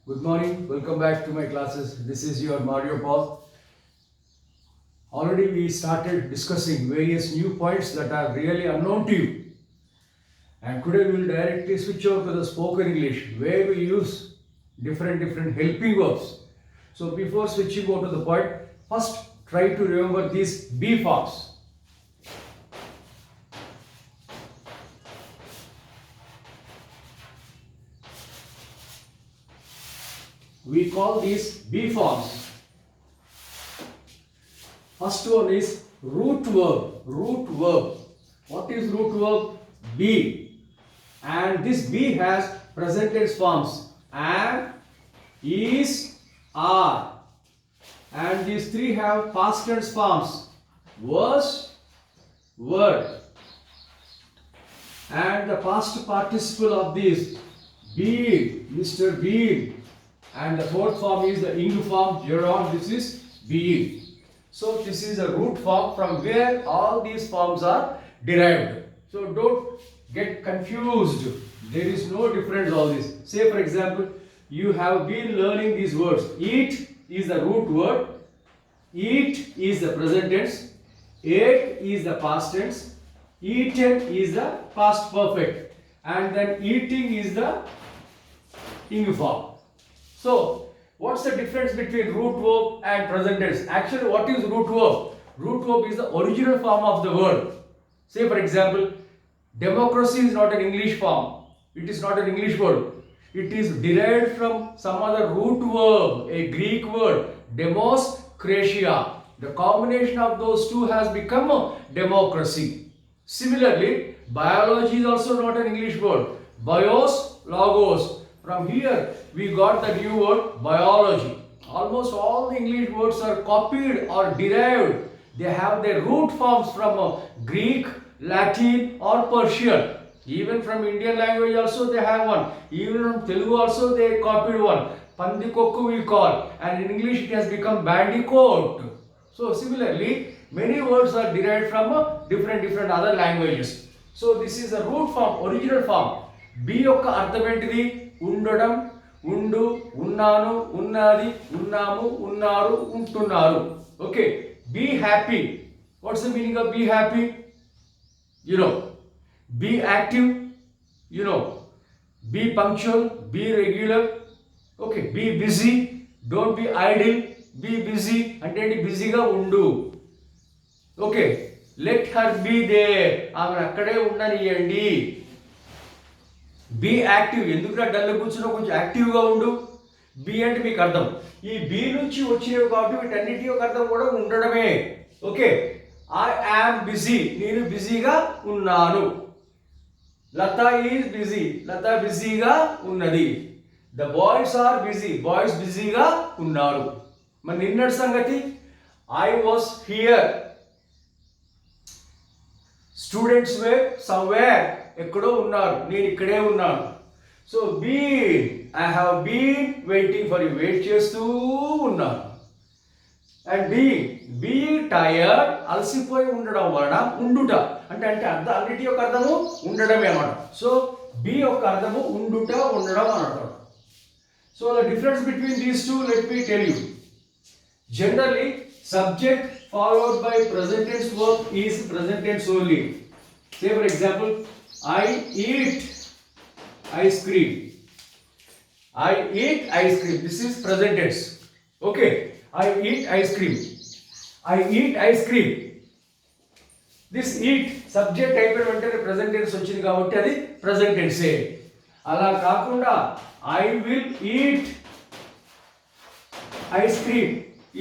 Good morning, welcome back to my classes. This is your Mario Paul. Already we started discussing various new points that are really unknown to you. And today we will directly switch over to the spoken English where we use different helping verbs. So before switching over to the point, first try to remember these be forms. We call these be forms. First one is root verb. Root verb. What is root verb? Be. And this be has present tense forms am, is, are. And these three have past tense forms was, were. And the past participle of these be, Mr. Bean. And the fourth form is the ing form here on. This is being. So this is a root form from where all these forms are derived. So don't get confused. There is no difference all this. Say for example, you have been learning these words. Eat is the root word. Eat is the present tense. Ate is the past tense. Eaten is the past perfect. And then eating is the ing form. So, what's the difference between root verb and present tense? Actually, what is root verb? Root verb is the original form of the word. Say for example, democracy is not an English form. It is not an English word. It is derived from some other root verb, a Greek word, demos, kratia. The combination of those two has become a democracy. Similarly, biology is also not an English word. Bios, logos. From here, we got the new word biology. Almost all the English words are copied or derived. They have their root forms from Greek, Latin or Persian. Even from Indian language also they have one. Even from Telugu also they copied one. Pandikokku we call. And in English it has become bandicoot. So similarly, many words are derived from different other languages. So this is a root form, original form. Be యొక్క అర్థం ఏంటిది? ఉండడం, ఉండు, ఉన్నాను, ఉన్నది, ఉన్నాము, ఉన్నారు, ఉంటున్నారు. Okay. Be happy. What's the meaning of be happy? You know. Be active. You know. Be punctual. Be regular. Okay. Be busy. Don't be idle. Be busy. అంటే బిజీగా ఉండు. Okay. Let her be there. ఆమె అక్కడే ఉండనియండి. Be active. ఎందుకురా dull కూర్చున్నావు, కొంచెం యాక్టివ్గా ఉండు. బి అంటే మీకు అర్థం. ఈ బి నుంచి వచ్చినవి కాబట్టి వీటన్నిటి యొక్క అర్థం కూడా ఉండడమే. ఓకే. I am busy. నేను బిజీగా ఉన్నాను. Latha is busy. లత బిజీగా ఉన్నది. The boys are busy. Boys బిజీగా ఉన్నారు. మరి నిన్నటి సంగతి I was here. Students were somewhere. ఎక్కడో ఉన్నారు, నేను ఇక్కడే ఉన్నాను. So been, I have been waiting for you. Wait చేస్తూ ఉన్నాను. అండ్ బీ టైర్డ్, అలసిపోయి ఉండడం వలన ఉండుట అంటే అన్నిటి యొక్క అర్థము ఉండడమే అన్నమాట. సో బీ యొక్క అర్థము ఉండుట, ఉండడం అని అంటారు. So the difference between these two let me tell you. Generally subject followed by present tense verb is present tense only. Say for example, I eat ice cream. I eat ice cream. This is present tense. Okay. I eat ice cream. I eat ice cream. This eat subject అయిపోయిన వెంటనే present tense వచ్చింది కాబట్టి అది present tense. అలా కాకుండా I will eat ice cream.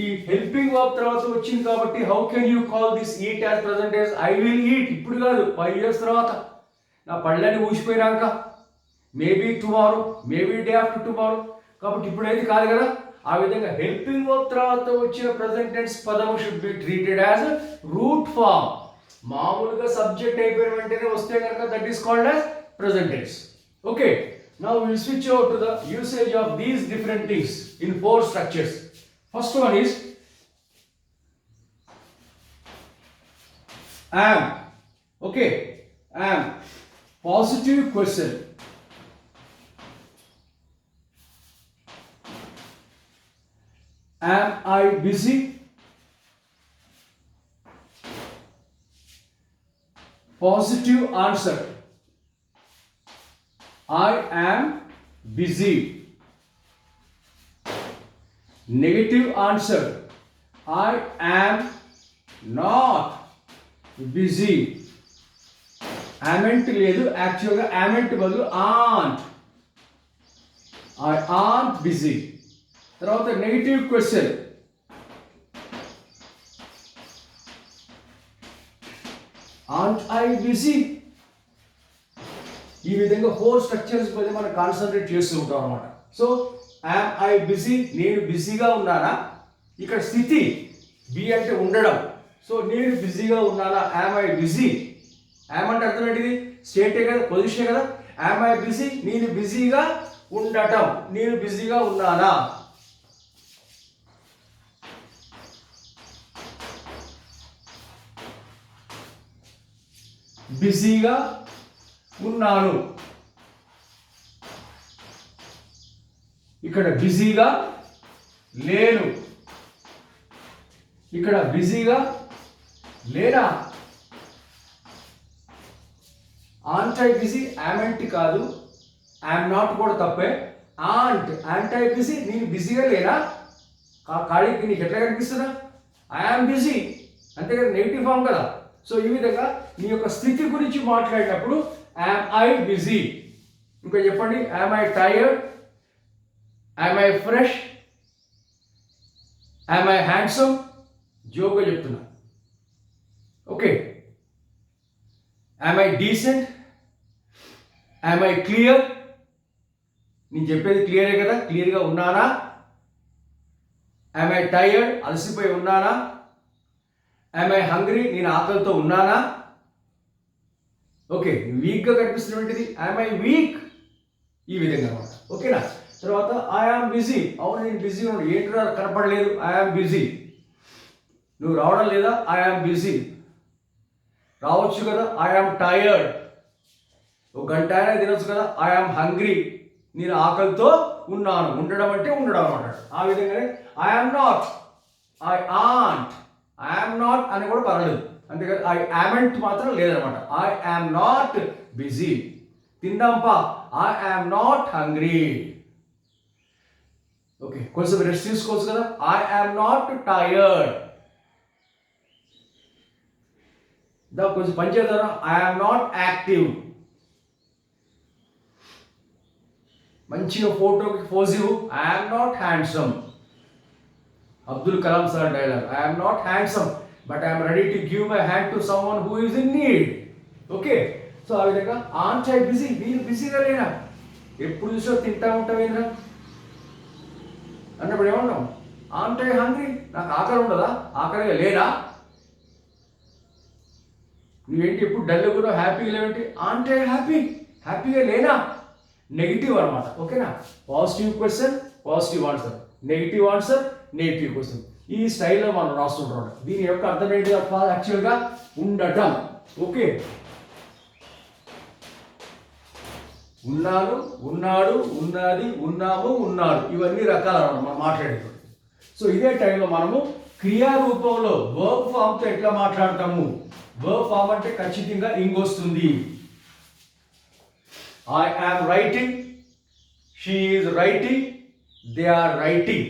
ఈ helping verb తర్వాత వచ్చింది కాబట్టి how can you call this eat as present as I will eat. ఇప్పుడు కాదు, 5 years తర్వాత, నా పళ్ళని ఊసిపోయినాక, maybe tomorrow, maybe day after tomorrow. కాబట్టి ఇప్పుడైతే కాదు కదా. ఆ విధంగా హెల్పింగ్ వర్బ్ తర్వాత వచ్చిన ప్రెజెంట్ టెన్స్ పదము should be treated as root form. మామూలుగా సబ్జెక్ట్ అయిపోయిన వెంటనే వస్తే కనుక that is called as present tense. Okay. Now will switch over to the usage of these different things in 4 structures. First one is am. Okay. Am. Positive question. Am I busy? Positive answer. I am busy. Negative answer. I am not busy. Ament లేదు, యాక్చువల్గా ament బదులు aren't. I aren't busy. తర్వాత negative question. Aren't I busy? ఈ విధంగా 4 structures పైన మనం concentrate చేస్తూ ఉంటాం అన్నమాట. So am I busy? నేను బిజీగా ఉన్నానా? ఇక్కడ స్థితి బి అంటే ఉండడం. సో నేను బిజీగా ఉన్నానా? am I busy? am అంటే అర్థం ఏంటిది? స్టేటే కదా, పొజిషన్ కదా. am I busy? నేను బిజీగా ఉండటం. నేను బిజీగా ఉన్నానా? బిజీగా ఉన్నాను. ఇక్కడ బిజీగా లేను. ఇక్కడ బిజీగా లేనా? ఆంట్ ఐ బిజీ, యామెంట్ కాదు, ఐఎమ్ నాట్ కూడా తప్పే. యాంట్ ఐ బిజీ, నేను బిజీగా లేనా? ఖాళీకి నీకు ఎట్లా కనిపిస్తుందా? ఐఆమ్ బిజీ అంతే కదా, నెగిటివ్ ఫామ్ కదా. సో ఈ విధంగా నీ యొక్క స్థితి గురించి మాట్లాడినప్పుడు యామ్ ఐ బిజీ. ఇంకా చెప్పండి, am I tired, am I fresh, am I handsome. జోక్గా చెప్తున్నా. Okay, am I decent, am I clear. నేను చెప్పేది క్లియరే కదా, క్లియర్గా ఉన్నానా? యామ్ ఐ టైర్డ్, అలసిపోయి ఉన్నానా? యామ్ ఐ హంగ్రీ, నేను ఆకలితో ఉన్నానా? ఓకే, వీక్గా కనిపిస్తున్నటువంటిది యామ్ ఐ వీక్. ఈ విధంగా అనమాట. ఓకేనా? తర్వాత ఐఆమ్ బిజీ. అవును, నేను బిజీగా ఉన్నాను. ఏంటో కనపడలేదు, ఐఆమ్ బిజీ. నువ్వు రావడం లేదా? I am busy. రావచ్చు కదా, ఐఆమ్ టైర్డ్. ఒక గంట అయినా తినొచ్చు కదా, ఐఆమ్ హంగ్రీ. నేను ఆకలితో ఉన్నాను. ఉండడం అంటే ఉండడం అన్నమాట. ఆ విధంగానే I am not, I ain't. I am not అని కూడా పర్వాలేదు, అంతేకాదు ఐ యామెంట్ మాత్రం లేదనమాట. I am not busy. తిందాంపా, I am not hungry. Okay, కొంచెం రెస్ట్ తీసుకోవచ్చు కదా, ఐ యామ్ నాట్ టైర్డ్. కొంచెం పని చేద్దారా, ఐ యామ్ నాట్ యాక్టివ్. మంచిగా ఫోటోకి పోజివ్, I am not handsome. Abdul Kalam sir dialogue, I am not handsome but I'm ready to give my hand to someone who is in need. Okay, so ఆ విధంగా aunt I busy, నేను బిజీగా లేనా? ఎప్పుడు చూసో తింటా ఉంటావేంద్రా అన్నప్పుడు ఏమన్నాం? ఆంట్ ఐ హంగ్రీ, నాకు ఆకలి ఉండదా? ఆకలిగా లేదా? నువ్వేంటి ఎప్పుడు డల్ కూడా హ్యాపీగా లేవంటి? ఆంట్ ఐ హ్యాపీ, హ్యాపీగా లేనా? నెగిటివ్ అనమాట. ఓకేనా? Positive question, positive answer. Negative answer, negative question. ఈ స్టైల్లో మనం రాస్తుంటాం. దీని యొక్క అర్థం ఏంటి? యాక్చువల్గా ఉండటం. ఓకే, ఉన్నాను, ఉన్నాడు, ఉన్నది, ఉన్నాము, ఉన్నారు. ఇవన్నీ రకాలన్నమాట మనం మాట్లాడేది. సో ఇదే టైంలో మనము క్రియారూపంలో వర్బ్ ఫామ్తో ఎట్లా మాట్లాడతాము? వర్బ్ ఫామ్ అంటే ఖచ్చితంగా ఇంగొస్తుంది. I am writing, she is writing, they are writing.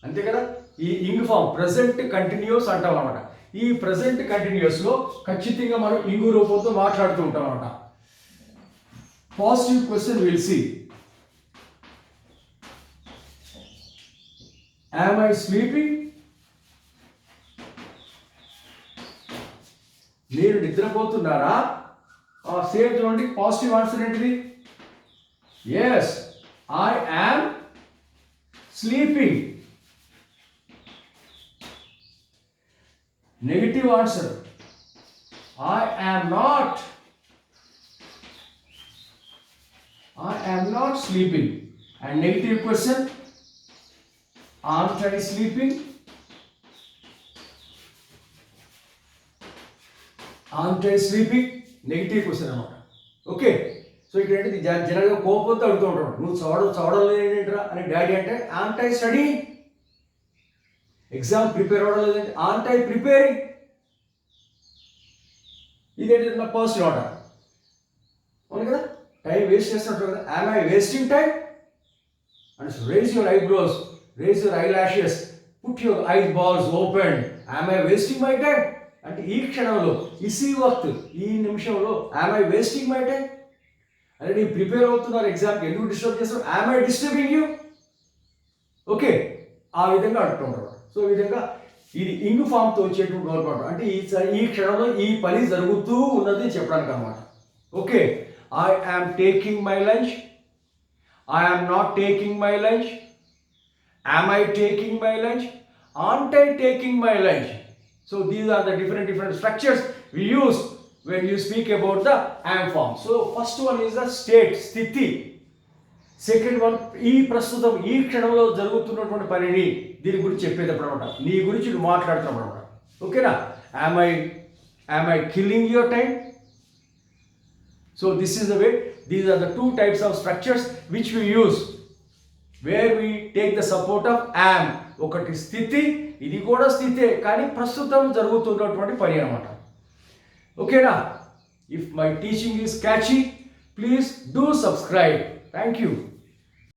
అంతే కదా? ఈ ఇంగ్ ఫామ్ ప్రెసెంట్ కంటిన్యూస్ అంటాం అనమాట. ఈ ప్రెసెంట్ కంటిన్యూస్లో ఖచ్చితంగా మనం ఇంగు రూపంతో మాట్లాడుతూ ఉంటాం అనమాట. Positive question will see. Am I sleeping? మీరు నిద్రపోతున్నారా? సేమ్ చూడండి, పాజిటివ్ ఆన్సర్ ఏంటిది? Yes, I am sleeping. Negative answer, I am not, I am not sleeping. And negative question, aren't I sleeping? Aren't I sleeping? Negative question అనమాట. Okay, so ఇక్కడ ఏంటి? జనరల్గా కోపంతో అడుగుతూ ఉంటాడు, నువ్వు చదవడం లేదేంట్రా అని డాడీ అంటే, aren't I studying? Exam prepare అవ్వడం లేదంటే ఆన్ టైం ప్రిపేరింగ్, ఇదేంటి నా పర్సనల్ ఆర్డర్. అవును కదా, టైం వేస్ట్ చేస్తున్నట్టు కదా. Am I wasting time? And raise your eyebrows, raise your eyelashes, put your eyeballs open. Am I wasting my time? అంటే ఈ క్షణంలో, ఇసీ వక్త్, ఈ నిమిషంలో am I wasting my time? అంటే నేను ప్రిపేర్ అవుతున్నారు ఎగ్జామ్కి, ఎందుకు డిస్టర్బ్ చేస్తాను? Am I disturbing you? Okay, ఆ విధంగా అంటుంటారు. సో ఈ విధంగా ఇది ఇంగ్ ఫామ్తో వచ్చేటువంటి వర్బ్ అనమాట. అంటే ఈ క్షణంలో ఈ పని జరుగుతూ ఉన్నది చెప్పడానికి అనమాట. Okay, I yam taking my lunch, I am not taking my lunch, am I taking my lunch, aren't I taking my lunch? So these are the different structures we use when you speak about the am form. So first one is the state, స్థితి. Second one ఈ ప్రస్తుతం, ఈ క్షణంలో జరుగుతున్నటువంటి పనిని దీని గురించి చెప్పేటప్పుడు అనమాట, నీ గురించి నువ్వు మాట్లాడుతున్నావు అనమాట. ఓకేనా? am I killing your time? So this is the way, these are the two types of structures which we use where we take the support of am. ఒకటి స్థితి, ఇది కూడా స్థితే కానీ ప్రస్తుతం జరుగుతున్నటువంటి పని అనమాట. ఓకేనా? If my teaching is catchy, please do subscribe. Thank you.